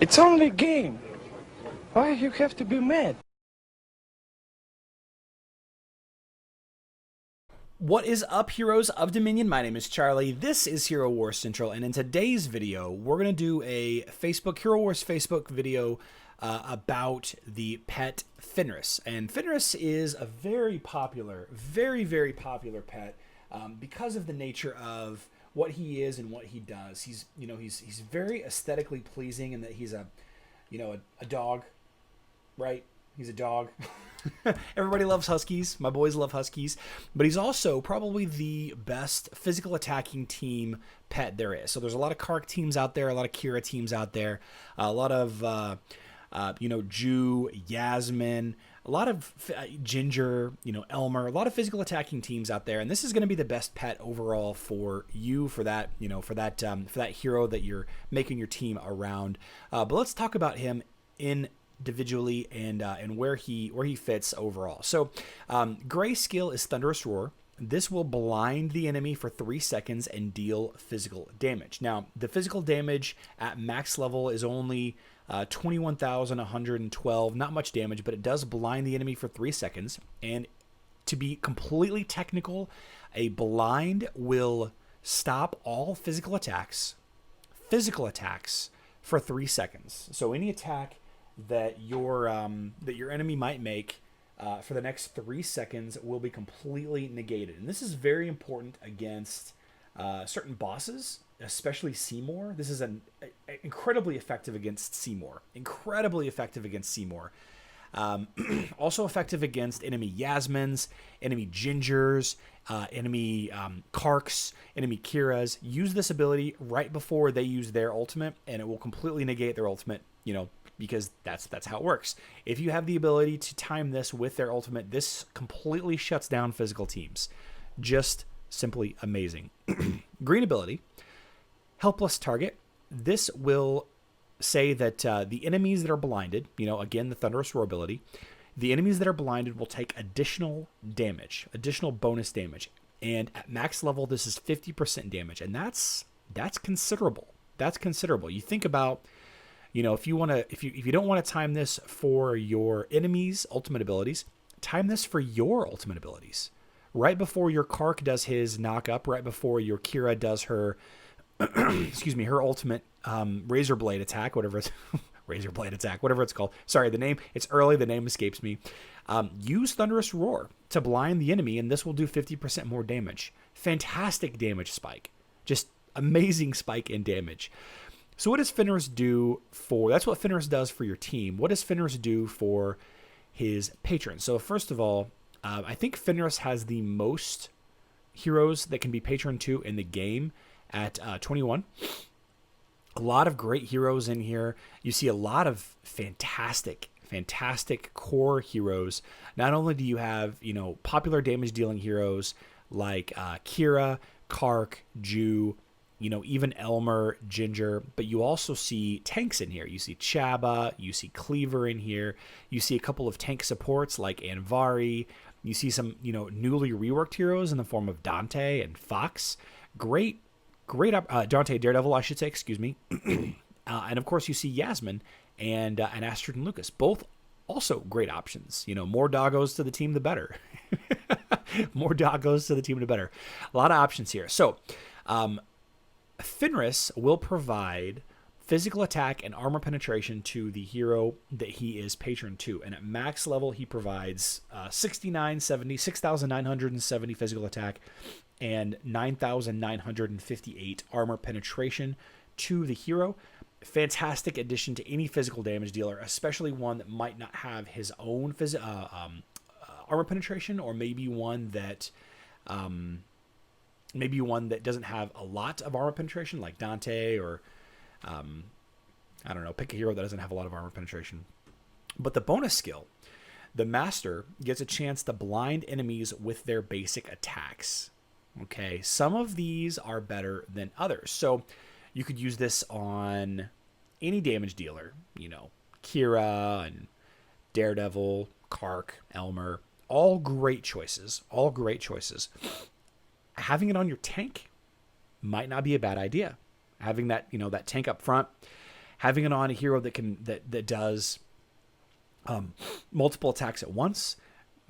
It's only a game. Why you have to be mad? What is up, heroes of Dominion? My name is Charlie. This is Hero Wars Central, and in today's video, we're going to do a Hero Wars Facebook video about the pet Fenris. And Fenris is a very popular, very popular pet because of the nature of what he is and what he does. He's very aesthetically pleasing in that he's a dog, right? He's a dog. Everybody loves Huskies. My boys love Huskies. But he's also probably the best physical attacking team pet there is. So there's a lot of Kark teams out there, a lot of Kira teams out there, a lot of, Ju, Yasmin, a lot of Ginger, Elmer, a lot of physical attacking teams out there. And this is going to be the best pet overall for you, for that hero that you're making your team around. But let's talk about him individually and where he fits overall. So Gray skill is Thunderous Roar. This will blind the enemy for 3 seconds and deal physical damage. Now, the physical damage at max level is only 21,112. Not much damage, but it does blind the enemy for 3 seconds. And to be completely technical, a blind will stop all physical attacks for 3 seconds. So any attack that your enemy might make for the next 3 seconds will be completely negated. And this is very important against certain bosses, especially Seymour. This is incredibly effective against Seymour. Also effective against enemy Yasmins, enemy Gingers, enemy Karks, enemy Kiras. Use this ability right before they use their ultimate, and it will completely negate their ultimate, because that's how it works. If you have the ability to time this with their ultimate, this completely shuts down physical teams. Just simply amazing. Green ability, helpless target. This will say that the enemies that are blinded, again, the Thunderous Roar ability, the enemies that are blinded will take additional damage, additional bonus damage. And at max level, this is 50% damage. And that's considerable. That's considerable. You think about, if you don't want to time this for your enemy's ultimate abilities, time this for your ultimate abilities. Right before your Kark does his knock up, right before your Kira does her, her ultimate razor blade attack, whatever it's called. Sorry, the name, it's early, the name escapes me. Use Thunderous Roar to blind the enemy, and this will do 50% more damage. Fantastic damage spike. Just amazing spike in damage. So what does Fenris do that's what Fenris does for your team. What does Fenris do for his patrons? So first of all, I think Fenris has the most heroes that can be patron to in the game at 21. A lot of great heroes in here. You see a lot of fantastic core heroes. Not only do you have, popular damage dealing heroes like Kira, Kark, Ju, even Elmer, Ginger, but you also see tanks in here. You see Chaba, you see Cleaver in here. You see a couple of tank supports like Anvari. You see some, newly reworked heroes in the form of Dante and Fox. Great, Dante Daredevil, I should say, excuse me. And of course you see Yasmin and Astrid and Lucas, both also great options. More doggos to the team, the better. More doggos to the team, the better. A lot of options here. So, Fenris will provide physical attack and armor penetration to the hero that he is patron to. And at max level, he provides 6,970 physical attack and 9,958 armor penetration to the hero. Fantastic addition to any physical damage dealer, especially one that might not have his own armor penetration, or maybe one that doesn't have a lot of armor penetration, like Dante, or I don't know, pick a hero that doesn't have a lot of armor penetration. But the bonus skill, the Master gets a chance to blind enemies with their basic attacks. Okay, some of these are better than others. So you could use this on any damage dealer, Kira and Daredevil, Kark, Elmer, all great choices. Having it on your tank might not be a bad idea. Having that, that tank up front, Having it on a hero that does multiple attacks at once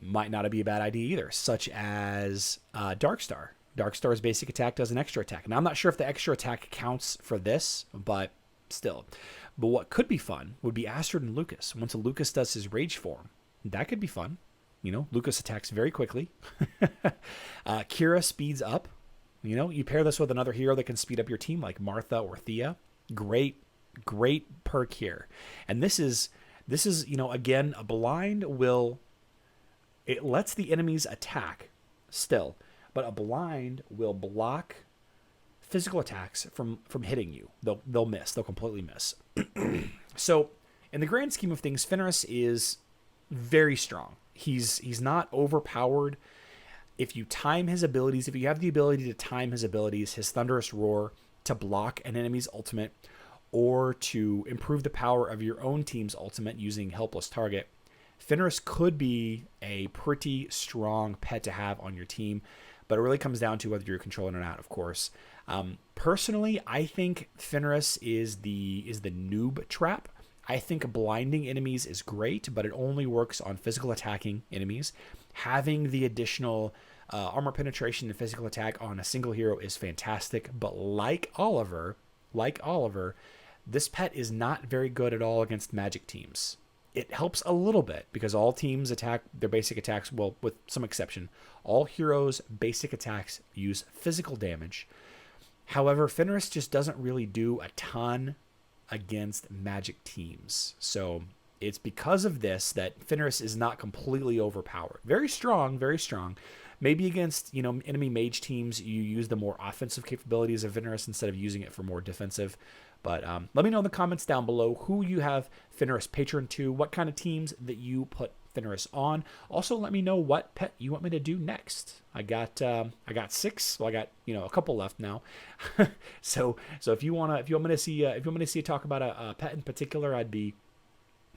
might not be a bad idea either, such as Darkstar. Darkstar's basic attack does an extra attack. Now, I'm not sure if the extra attack counts for this, but still. But what could be fun would be Astrid and Lucas. Once Lucas does his rage form, that could be fun. You know, Lucas attacks very quickly. Kira speeds up. You know, you pair this with another hero that can speed up your team, like Martha or Thea. Great perk here. And this is, you know, again, a blind it lets the enemies attack still, but a blind will block physical attacks from hitting you. They'll miss. They'll completely miss. So in the grand scheme of things, Fenris is very strong. He's not overpowered. If you time his abilities, if you have the ability to time his abilities, his Thunderous Roar to block an enemy's ultimate, or to improve the power of your own team's ultimate using Helpless Target, Fenris could be a pretty strong pet to have on your team, but it really comes down to whether you're controlling it or not, of course. Personally, I think Fenris is the noob trap. I think blinding enemies is great, but it only works on physical attacking enemies. Having the additional armor penetration and physical attack on a single hero is fantastic, but like Oliver, this pet is not very good at all against magic teams. It helps a little bit because all teams attack their basic attacks, well, with some exception. All heroes' basic attacks use physical damage. However, Fenris just doesn't really do a ton against magic teams. So it's because of this that Fenris is not completely overpowered. Very strong, very strong. Maybe against, you know, enemy mage teams, you use the more offensive capabilities of Fenris instead of using it for more defensive. But let me know in the comments down below who you have Fenris patron to, what kind of teams that you put Fenris on. Also, let me know what pet you want me to do next. I got 6. Well, I got, you know, a couple left now. so if you want me to see talk about a pet in particular, I'd be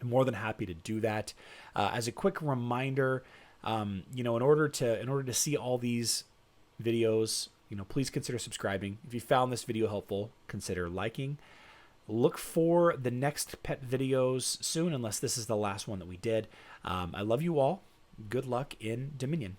more than happy to do that. As a quick reminder, you know, in order to see all these videos, you know, please consider subscribing. If you found this video helpful, consider liking. Look for the next pet videos soon, unless this is the last one that we did. I love you all. Good luck in Dominion.